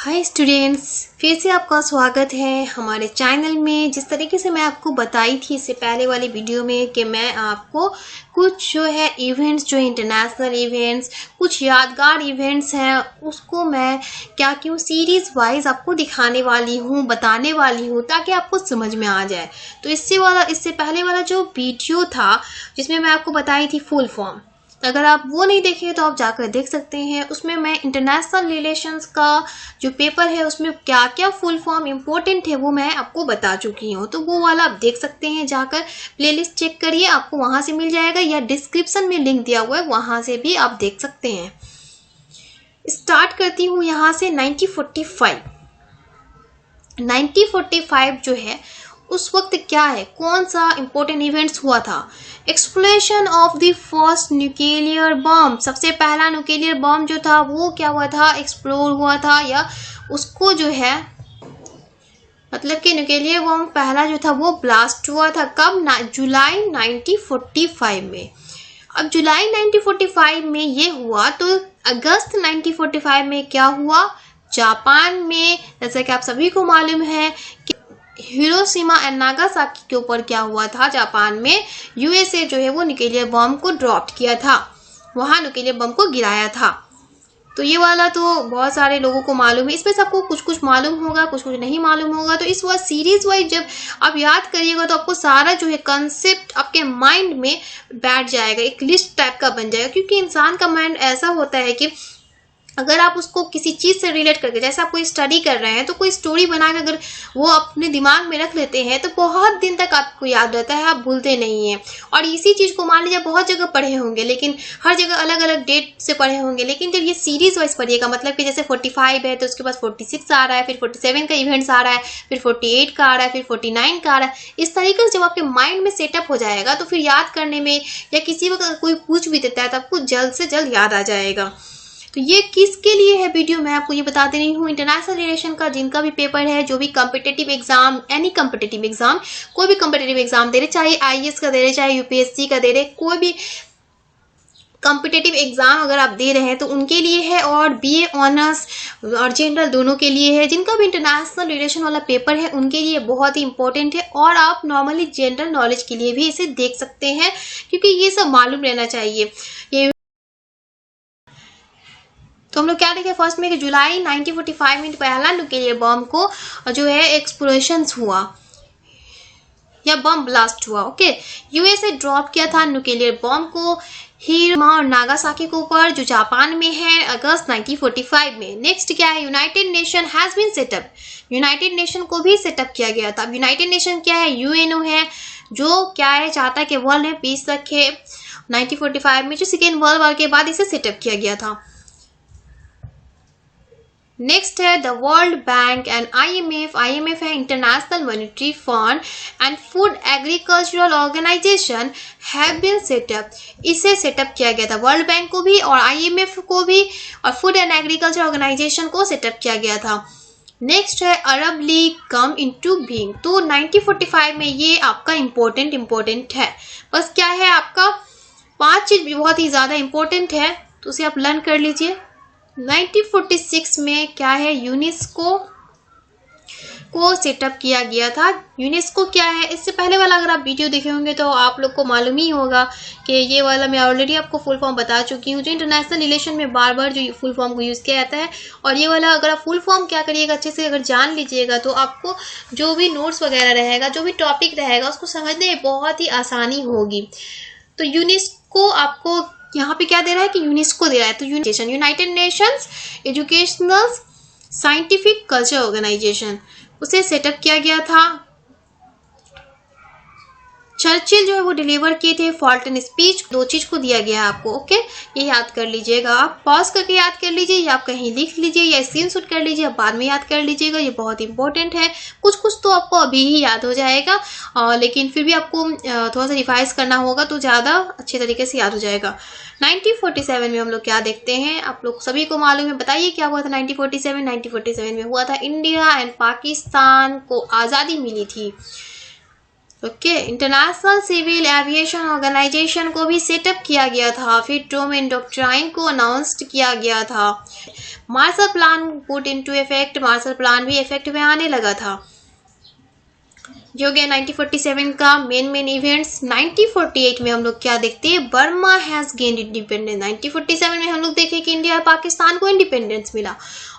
Hi students, फिर से आपका स्वागत है हमारे चैनल में। जिस तरीके से मैं आपको बताई थी इससे पहले वाली वीडियो में कि मैं आपको कुछ जो है इवेंट्स, जो इंटरनेशनल इवेंट्स, कुछ यादगार इवेंट्स हैं, उसको मैं क्या क्यों सीरीज़ वाइज आपको दिखाने वाली हूँ, बताने वाली हूँ, ताकि आपको समझ में आ जाए। तो इससे पहले वाला जो वीडियो था जिसमें मैं आपको बताई थी फुल फॉर्म, अगर आप वो नहीं देखे तो आप जाकर देख सकते हैं। उसमें मैं इंटरनेशनल रिलेशंस का जो पेपर है उसमें क्या क्या फुल फॉर्म इम्पोर्टेंट है वो मैं आपको बता चुकी हूँ। तो वो वाला आप देख सकते हैं, जाकर प्लेलिस्ट चेक करिए, आपको वहाँ से मिल जाएगा, या डिस्क्रिप्शन में लिंक दिया हुआ है वहाँ से भी आप देख सकते हैं। स्टार्ट करती हूँ यहाँ से 1945 जो है उस वक्त क्या है, कौन सा इम्पोर्टेंट इवेंट्स हुआ था। Explosion of the first nuclear bomb, सबसे पहला न्यूक्लियर बम जो था वो क्या हुआ था, एक्सप्लोर हुआ था, या उसको जो है मतलब कि न्यूक्लियर बम पहला जो था वो ब्लास्ट हुआ था कब, जुलाई 1945 में। अब जुलाई 1945 में ये हुआ, तो अगस्त 1945 में क्या हुआ, जापान में, जैसा कि आप सभी को मालूम है कि हिरोशिमा एंड नागासाकी के ऊपर क्या हुआ था, जापान में यूएसए जो है वो न्यूक्लियर बम को ड्रॉप किया था, वहाँ न्यूक्लियर बम को गिराया था। तो ये वाला तो बहुत सारे लोगों को मालूम है, इसमें सबको कुछ कुछ मालूम होगा, कुछ कुछ नहीं मालूम होगा। तो इस वाला सीरीज वाइज जब आप याद करिएगा तो आपको सारा जो है कंसेप्ट आपके माइंड में बैठ जाएगा, एक लिस्ट टाइप का बन जाएगा। क्योंकि इंसान का माइंड ऐसा होता है कि अगर आप उसको किसी चीज़ से रिलेट करके, जैसे आप कोई स्टडी कर रहे हैं तो कोई स्टोरी बना के अगर वो अपने दिमाग में रख लेते हैं तो बहुत दिन तक आपको याद रहता है, आप भूलते नहीं हैं। और इसी चीज़ को मान लीजिए बहुत जगह पढ़े होंगे, लेकिन हर जगह अलग अलग डेट से पढ़े होंगे, लेकिन जब ये सीरीज वाइज पढ़िएगा, मतलब कि जैसे 45 है तो उसके बाद 46 आ रहा है, फिर 47 का इवेंट्स आ रहा है, फिर 48 का आ रहा है, फिर 49 का आ रहा है। इस तरीके से जब आपके माइंड में सेटअप हो जाएगा तो फिर याद करने में, या किसी वक्त कोई पूछ भी देता है तो आपको जल्द से जल्द याद आ जाएगा। तो ये किसके लिए है वीडियो, मैं आपको ये बता दे रही हूँ। इंटरनेशनल रिलेशन का जिनका भी पेपर है, जो भी competitive exam, any competitive exam, कोई भी कम्पिटेटिव एग्जाम दे रहे, चाहे आईएएस का दे रहे, चाहे यूपीएससी का दे रहे, कोई भी कॉम्पिटेटिव एग्जाम अगर आप दे रहे हैं तो उनके लिए है, और बीए ऑनर्स और जनरल दोनों के लिए है। जिनका भी इंटरनेशनल रिलेशन वाला पेपर है उनके लिए बहुत ही इंपॉर्टेंट है, और आप नॉर्मली जनरल नॉलेज के लिए भी इसे देख सकते हैं, क्योंकि ये सब मालूम रहना चाहिए। ये तो हम लोग क्या देखें फर्स्ट में कि जुलाई 1945 में पहला न्यूक्लियर बम को जो है एक्सप्लोशन हुआ या बम ब्लास्ट हुआ। ओके, यूएसए ड्रॉप किया था न्यूक्लियर बम को हिरोशिमा और नागासाकी के ऊपर, जो जापान में है, अगस्त 1945 में। नेक्स्ट क्या है, United Nation has been set up, United Nation को भी सेटअप किया गया था। यूनाइटेड नेशन क्या है, यूएनओ है, जो क्या है, चाहता है कि वर्ल्ड में पीस रखे। 1945 में जो सेकेंड वर्ल्ड वॉर के बाद इसे सेटअप किया गया था। नेक्स्ट है the World Bank and IMF, IMF है International Monetary Fund and Food Agricultural Organization have been set up, इसे सेटअप किया गया था। वर्ल्ड बैंक को भी और आईएमएफ को भी और फूड एंड एग्रीकल्चर ऑर्गेनाइजेशन को सेटअप किया गया था। नेक्स्ट है अरब लीग कम इनटू बीइंग, तो 1945 में ये आपका इम्पोर्टेंट है। बस क्या है, आपका 5 चीज बहुत ही ज़्यादा इम्पोर्टेंट है, तो उसे आप लर्न कर लीजिए। 1946 में क्या है, यूनेस्को को सेटअप किया गया था। यूनेस्को क्या है, इससे पहले वाला अगर आप वीडियो देखे होंगे तो आप लोग को मालूम ही होगा कि ये वाला मैं ऑलरेडी आपको फुल फॉर्म बता चुकी हूँ, जो इंटरनेशनल रिलेशन में बार बार जो फुल फॉर्म को यूज़ किया जाता है। और ये वाला अगर आप फुल फॉर्म क्या करिएगा, अच्छे से अगर जान लीजिएगा तो आपको जो भी नोट्स वगैरह रहेगा, जो भी टॉपिक रहेगा, उसको समझने में बहुत ही आसानी होगी। तो यूनेस्को आपको यहाँ पे क्या दे रहा है कि यूनेस्को दे रहा है, तो United Nations Educational Scientific Culture Organisation, उसे सेटअप किया गया था। चर्चिल जो है वो डिलीवर किए थे फॉल्टन स्पीच, 2 चीज को दिया गया है आपको। ओके, ये याद कर लीजिएगा, आप पॉज करके याद कर लीजिए, या आप कहीं लिख लीजिए, या स्क्रीन शॉट कर लीजिए, आप बाद में याद कर लीजिएगा, ये बहुत इंपॉर्टेंट है। कुछ कुछ तो आपको अभी ही याद हो जाएगा, लेकिन फिर भी आपको थोड़ा सा रिवाइज करना होगा तो ज़्यादा अच्छे तरीके से याद हो जाएगा। 1947 में हम लोग क्या देखते हैं, आप लोग सभी को मालूम है, बताइए क्या हुआ था 1947 में हुआ था इंडिया एंड पाकिस्तान को आज़ादी मिली थी। Okay, International Civil Aviation Organisation को भी सेटअप किया गया था। फिर ट्रूमैन डॉक्ट्राइन को अनाउंस्ड किया गया था। Marshall plan put into effect, Marshall plan भी इफेक्ट में आने लगा था। जो गया 1947 का मेन इवेंट्स। 1948 में हम लोग क्या देखते हैं, बर्मा हैज गेन्ड इंडिपेंडेंस। 1947 में हम लोग देखें कि इंडिया और पाकिस्तान को इंडिपेंडेंस मिला,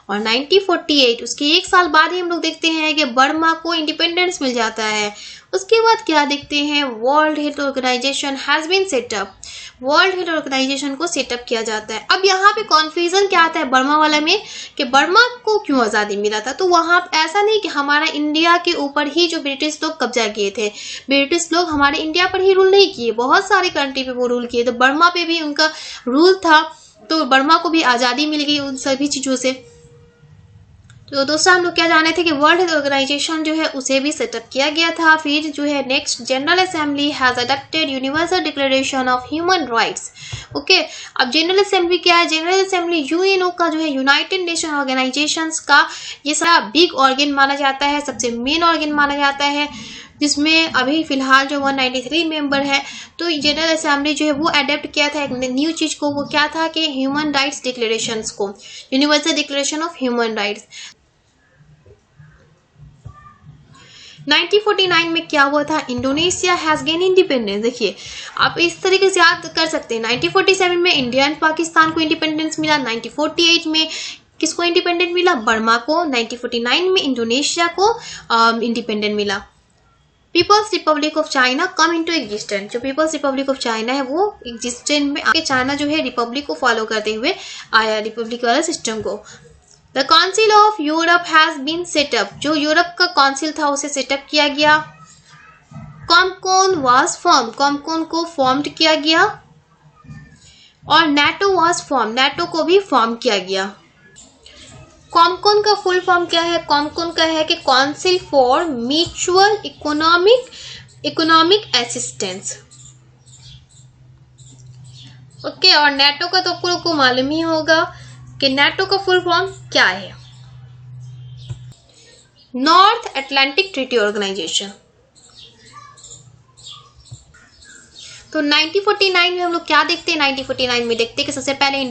और 1948 उसके एक साल बाद ही हम लोग देखते हैं कि बर्मा को इंडिपेंडेंस मिल जाता है। उसके बाद क्या देखते हैं, World Health Organisation has been set up, World Health Organisation को सेटअप किया जाता है। अब यहाँ पे कॉन्फ्यूजन क्या आता है बर्मा वाला में कि बर्मा को क्यों आज़ादी मिला था, तो वहाँ ऐसा नहीं कि हमारा इंडिया के ऊपर ही जो ब्रिटिश लोग कब्जा किए थे, ब्रिटिश लोग हमारे इंडिया पर ही रूल नहीं किए, बहुत सारी कंट्री पे वो रूल किए, तो बर्मा पे भी उनका रूल था, तो बर्मा को भी आज़ादी मिल गई उन सभी चीज़ों से। तो दोस्तों हम लोग क्या जाने थे कि वर्ल्ड हेल्थ ऑर्गेनाइजेशन जो है उसे भी सेटअप किया गया था। फिर जो है next, general Assembly has adopted universal declaration of human rights. Okay, अब जनरल असेंबली क्या है, जनरल असेंबली यूएनओ का जो है यूनाइटेड नेशन ऑर्गेनाइजेशंस का ये सारा बिग ऑर्गन माना जाता है, सबसे मेन ऑर्गन माना जाता है, जिसमें अभी फिलहाल जो 193 मेंबर है। तो जनरल असेंबली जो है वो अडेप्ट किया था एक न्यू चीज को, वो क्या था कि ह्यूमन राइट्स डिक्लेरेशंस को, universal declaration of human rights. 1949 में क्या हुआ था, इंडोनेशिया हैज गेन इंडिपेंडेंस। देखिए आप इस तरीके से याद कर सकते हैं, 1947 में इंडिया एंड पाकिस्तान को इंडिपेंडेंस मिला, 1948 में किसको इंडिपेंडेंट मिला, बर्मा को, 1949 में इंडोनेशिया को इंडिपेंडेंट मिला। People's Republic of China come into existence, जो पीपल्स रिपब्लिक ऑफ चाइना है वो एग्जिस्टेंस में आके, चाइना जो है रिपब्लिक को फॉलो करते हुए आया, रिपब्लिक वाला सिस्टम को। The Council of Europe has been set up, जो यूरोप का काउंसिल था उसे सेटअप किया गया। कॉमकोन वाज फॉर्म, कॉमकोन को फॉर्म्ड किया गया, और नेटो वाज फॉर्म, नेटो को भी फॉर्म किया गया। कॉमकोन का फुल फॉर्म क्या है, कॉमकोन का है कि council for mutual economic assistance. Okay, और नेटो का तो आपको मालूम ही होगा कि नेटो का फुल फॉर्म क्या है, नॉर्थ अटलांटिक ट्रीटी ऑर्गेनाइजेशन। तो 1949 में हम लोग क्या देखते हैं, 1949 में देखते हैं कि सबसे पहले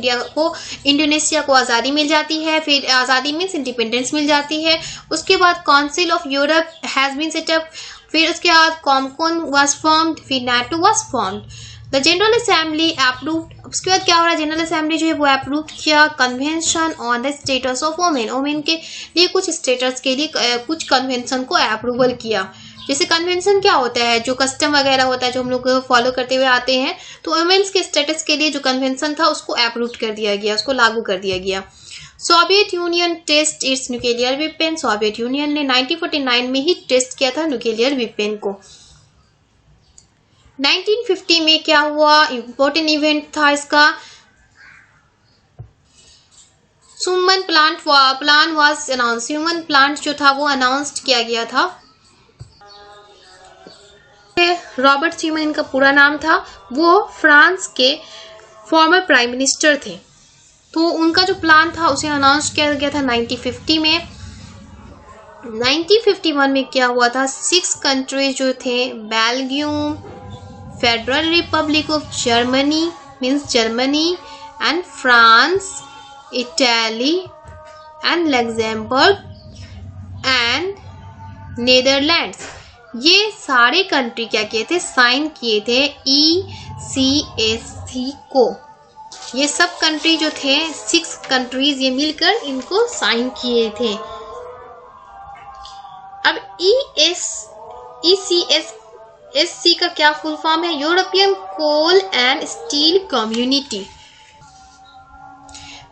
इंडोनेशिया को आज़ादी मिल जाती है, फिर आज़ादी मीन्स इंडिपेंडेंस मिल जाती है। उसके बाद Council of Europe has been set up, फिर उसके बाद कॉमकोन वाज फॉर्म्ड, फिर NATO was formed. The General Assembly approved, उसके बाद क्या हो रहा है, जनरल असेंबली जो है वो अप्रूव किया convention on the status of women, women के लिए कुछ स्टेटस के लिए कुछ कन्वेंशन को अप्रूवल किया। जैसे कन्वेंशन क्या होता है, जो कस्टम वगैरह होता है जो हम लोग फॉलो करते हुए आते हैं, तो वुमेन्स के स्टेटस के लिए जो कन्वेंशन था उसको अप्रूव कर दिया गया, उसको लागू कर दिया गया। Soviet Union test its nuclear weapon, Soviet Union ने 1949 में ही टेस्ट किया था न्यूक्लियर वेपन को। 1950 में क्या हुआ, इम्पोर्टेंट इवेंट था इसका, सुमन प्लान वाज अनाउंस, ह्यूमन प्लांट जो था वो अनाउंस्ड किया गया था। रॉबर्ट ह्यूमन इनका पूरा नाम था, वो फ्रांस के फॉर्मर प्राइम मिनिस्टर थे, तो उनका जो प्लान था उसे अनाउंस किया गया था 1950 में। 1951 में क्या हुआ था, 6 कंट्रीज जो थे, Belgium, federal Republic of Germany means Germany, and France, Italy and Luxembourg and Netherlands, ये सारे कंट्री क्या किए थे, साइन किए थे ECSC को। ये सब कंट्री जो थे 6 कंट्रीज ये मिलकर इनको साइन किए थे। अब ECSC का क्या फुल फॉर्म है, European Coal and Steel Community.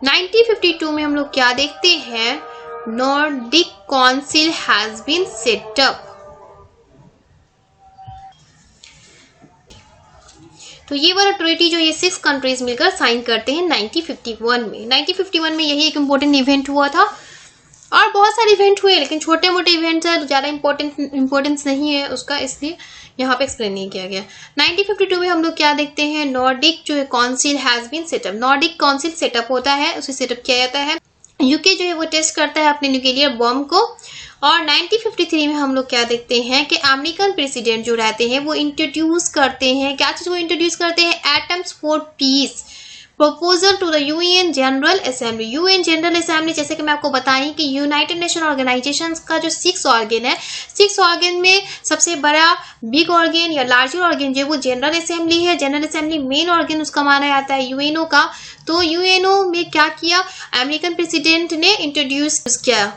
1952 में हम लोग क्या देखते हैं, Nordic Council has been set up. तो ये वाला ट्रीटी जो ये 6 कंट्रीज मिलकर साइन करते हैं 1951 में। 1951 में यही एक इम्पोर्टेंट इवेंट हुआ था, और बहुत सारे इवेंट हुए लेकिन छोटे मोटे इवेंट्स है, ज़्यादा इम्पोर्टेंस नहीं है उसका, इसलिए यहाँ पे एक्सप्लेन नहीं किया गया। 1952 में हम लोग क्या देखते हैं, नॉर्डिक जो है council has been set up, Nordic Council set up होता है, उसे सेटअप किया जाता है। यूके जो है वो टेस्ट करता है अपने न्यूक्लियर बॉम्ब को, और 1953 में हम लोग क्या देखते हैं कि अमेरिकन प्रेसिडेंट जो रहते हैं वो इंट्रोड्यूस करते हैं, क्या चीज़ वो इंट्रोड्यूस करते हैं, Atoms for Peace proposal to the UN General Assembly. UN General Assembly, जैसे कि मैं आपको बताई कि यूनाइटेड नेशन ऑर्गेनाइजेशन का जो 6 ऑर्गन है, 6 ऑर्गन में सबसे बड़ा बिग ऑर्गन या लार्जर ऑर्गन जो है वो जनरल असेंबली है। जनरल असेंबली मेन ऑर्गन उसका माना जाता है यूएनओ का। तो यूएनओ में क्या किया, अमेरिकन प्रेसिडेंट ने इंट्रोड्यूस किया,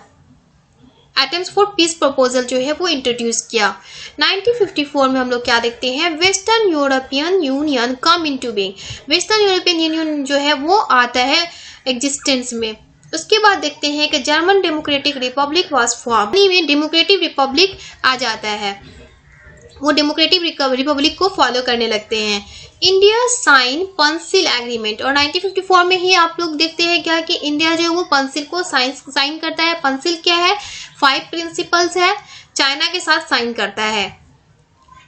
एटम्स फॉर पीस प्रपोजल जो है वो इंट्रोड्यूस किया। 1954 में हम लोग क्या देखते हैं, western European union come into being. Western European union जो है वो आता है एग्जिस्टेंस में। उसके बाद देखते हैं कि German democratic Republic was form, में डेमोक्रेटिक रिपब्लिक आ जाता है, वो डेमोक्रेटिक रिपब्लिक को फॉलो करने लगते हैं। इंडिया साइन पंसिल एग्रीमेंट, और 1954 में ही आप लोग देखते हैं क्या कि इंडिया जो है वो पंसिल को साइन करता है। पंसिल क्या है, 5 प्रिंसिपल्स है, चाइना के साथ साइन करता है।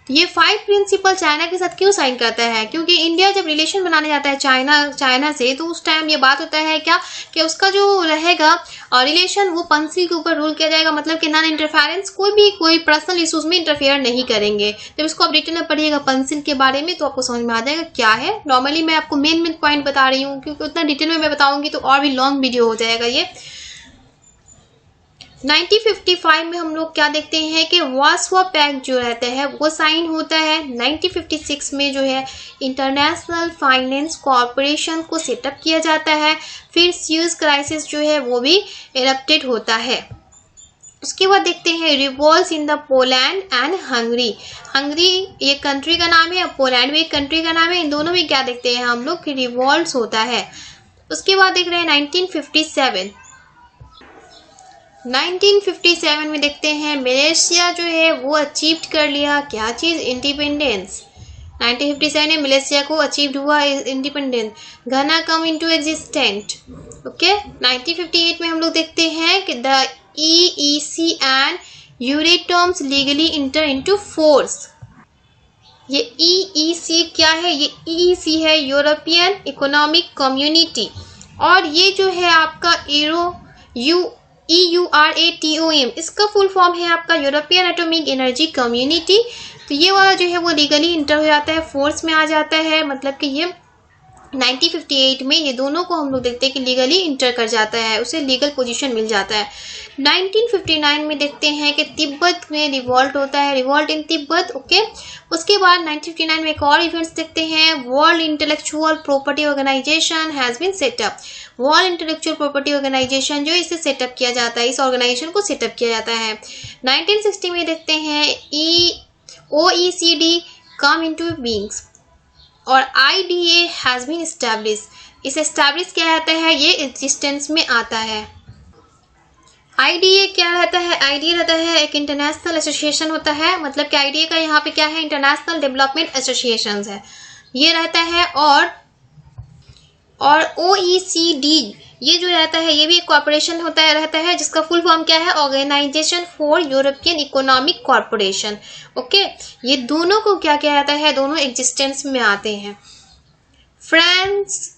ये 5 प्रिंसिपल चाइना के साथ क्यों साइन करता है, क्योंकि इंडिया जब रिलेशन बनाने जाता है चाइना से, तो उस टाइम ये बात होता है क्या कि उसका जो रहेगा रिलेशन वो पंसिल के ऊपर रूल किया जाएगा, मतलब कि नॉन इंटरफेरेंस, कोई पर्सनल इशूज में इंटरफेयर नहीं करेंगे। जब इसको आप डिटेल में पढ़िएगा पंसिल के बारे में तो आपको समझ में आ जाएगा क्या है। नॉर्मली मैं आपको मेन पॉइंट बता रही हूँ, क्योंकि उतना डिटेल में मैं बताऊंगी तो और भी लॉन्ग वीडियो हो जाएगा ये। 1955 में हम लोग क्या देखते हैं कि वार्सो पैक्ट जो रहता है वो साइन होता है। 1956 में जो है इंटरनेशनल फाइनेंस कॉरपोरेशन को सेटअप किया जाता है। फिर स्यूज क्राइसिस जो है वो भी इरप्टेड होता है। उसके बाद देखते हैं revolts in the Poland and Hungary. Hungary एक कंट्री का नाम है, पोलैंड भी एक कंट्री का नाम है। इन दोनों में क्या देखते हैं हम लोग कि रिवॉल्ट्स होता है। उसके बाद देख रहे हैं 1957 में देखते हैं मलेशिया जो है वो अचीव कर लिया क्या चीज़, इंडिपेंडेंस। 1957 में मलेशिया को अचीव हुआ independence. Ghana come into existent. Okay, 1958 में हम लोग देखते हैं कि the EEC and Euratoms legally enter into force. ये EEC क्या है, ये EEC है यूरोपियन इकोनॉमिक कम्युनिटी, और ये जो है आपका EURATOM, इसका फुल फॉर्म है आपका यूरोपियन एटॉमिक एनर्जी कम्युनिटी। तो ये वाला जो है वो लीगली इंटर हो जाता है, फोर्स में आ जाता है, मतलब कि ये 1958 में ये दोनों को हम लोग देखते हैं कि लीगली इंटर कर जाता है, उसे लीगल पोजीशन मिल जाता है। 1959 में देखते हैं कि तिब्बत में रिवॉल्ट होता है, रिवॉल्ट इन तिब्बत। ओके, उसके बाद 1959 में एक और इवेंट्स देखते हैं, World Intellectual Property Organisation has been set up. World Intellectual Property Organisation जो इसे सेटअप किया जाता है, इस ऑर्गेनाइजेशन को सेटअप किया जाता है। 1960 में देखते हैं OECD कम इनटू बीइंग्स, और IDA हैज़ बीन एस्टैब्लिश। इसे एस्टैब्लिश किया जाता है, ये एग्जिस्टेंस में आता है। IDA क्या रहता है, IDA रहता है एक इंटरनेशनल एसोसिएशन होता है, मतलब कि IDA का यहाँ पे क्या है, इंटरनेशनल डेवलपमेंट एसोसिएशन है ये रहता है। और OECD ये जो रहता है ये भी एक कॉर्पोरेशन रहता है जिसका फुल फॉर्म क्या है, Organisation for European Economic Corporation. Okay, ये दोनों को क्या किया जाता है, दोनों एग्जिस्टेंस में आते हैं। France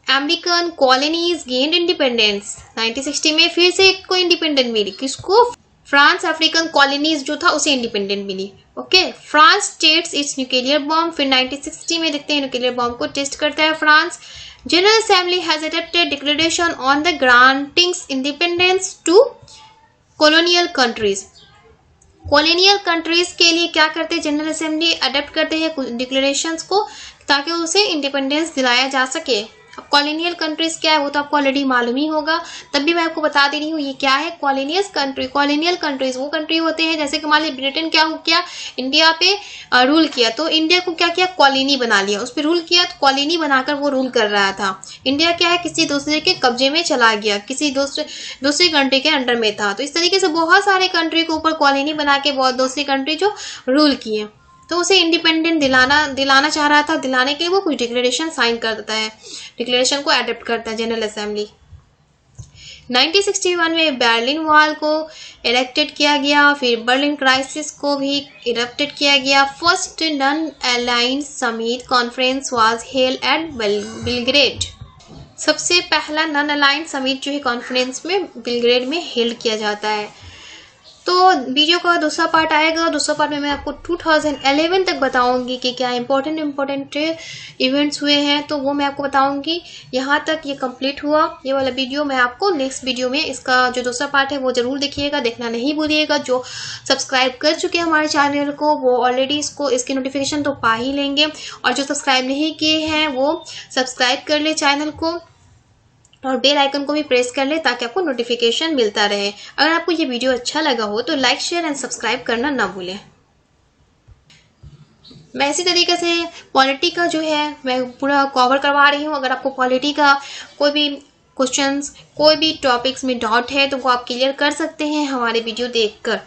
American colonies gained independence. 1960 में फिर से एक को इंडिपेंडेंट मिली, किसको, फ्रांस अफ्रीकन कॉलोनीज जो था उसे इंडिपेंडेंट मिली। Okay, France tests its nuclear bomb. फिर 1960 में देखते हैं न्यूक्लियर बॉम्ब को टेस्ट करता है France. General Assembly has adopted declaration on the granting independence to colonial countries. Colonial countries के लिए क्या करते हैं, जनरल असेंबली अडॉप्ट करते हैं डिक्लेरेशंस को ताकि उसे इंडिपेंडेंस दिलाया जा सके। अब कॉलोनियल कंट्रीज क्या है वो तो आपको ऑलरेडी मालूम ही होगा, तब भी मैं आपको बता दे रही हूँ ये क्या है। कॉलोनियल कंट्री, कॉलोनियल कंट्रीज वो कंट्री होते हैं, जैसे कि मान लीजिए ब्रिटेन क्या हो किया, इंडिया पे रूल किया, तो इंडिया को क्या किया, कॉलोनी बना लिया, उस पर रूल किया, तो कॉलोनी बनाकर वो रूल कर रहा था। इंडिया क्या है, किसी दूसरे के कब्जे में चला गया, किसी दूसरे कंट्री के अंडर में था। तो इस तरीके से बहुत सारे कंट्री के ऊपर कॉलोनी बना के बहुत दूसरी कंट्री जो रूल किए, तो उसे इंडिपेंडेंट दिलाना चाह रहा था। दिलाने के लिए वो कुछ डिक्लेरेशन साइन कर देता है, डिक्लेरेशन को एडॉप्ट करता है जनरल असेंबली। 1961 में बर्लिन वॉल को इरेक्टेड किया गया, फिर बर्लिन क्राइसिस को भी इरप्टेड किया गया। First non aligned summit conference was held at Belgrade. सबसे पहला नॉन अलाइंड समिट जो है कॉन्फ्रेंस में बेलग्रेड में हेल्ड किया जाता है। तो वीडियो का दूसरा पार्ट आएगा। दूसरा पार्ट में मैं आपको 2011 तक बताऊंगी कि क्या इम्पोर्टेंट इवेंट्स हुए हैं, तो वो मैं आपको बताऊंगी। यहाँ तक ये कंप्लीट हुआ ये वाला वीडियो। मैं आपको नेक्स्ट वीडियो में इसका जो दूसरा पार्ट है वो ज़रूर देखिएगा, देखना नहीं भूलिएगा। जो सब्सक्राइब कर चुके हैं हमारे चैनल को वो ऑलरेडी इसकी नोटिफिकेशन तो पा ही लेंगे, और जो सब्सक्राइब नहीं किए हैं वो सब्सक्राइब कर ले चैनल को और बेल आइकन को भी प्रेस कर ले ताकि आपको नोटिफिकेशन मिलता रहे। अगर आपको ये वीडियो अच्छा लगा हो तो लाइक शेयर एंड सब्सक्राइब करना ना भूलें। मैं इसी तरीके से पॉलिटी का जो है मैं पूरा कवर करवा रही हूँ। अगर आपको पॉलिटी का कोई भी क्वेश्चंस कोई भी टॉपिक्स में डाउट है तो वो आप क्लियर कर सकते हैं हमारे वीडियो देखकर।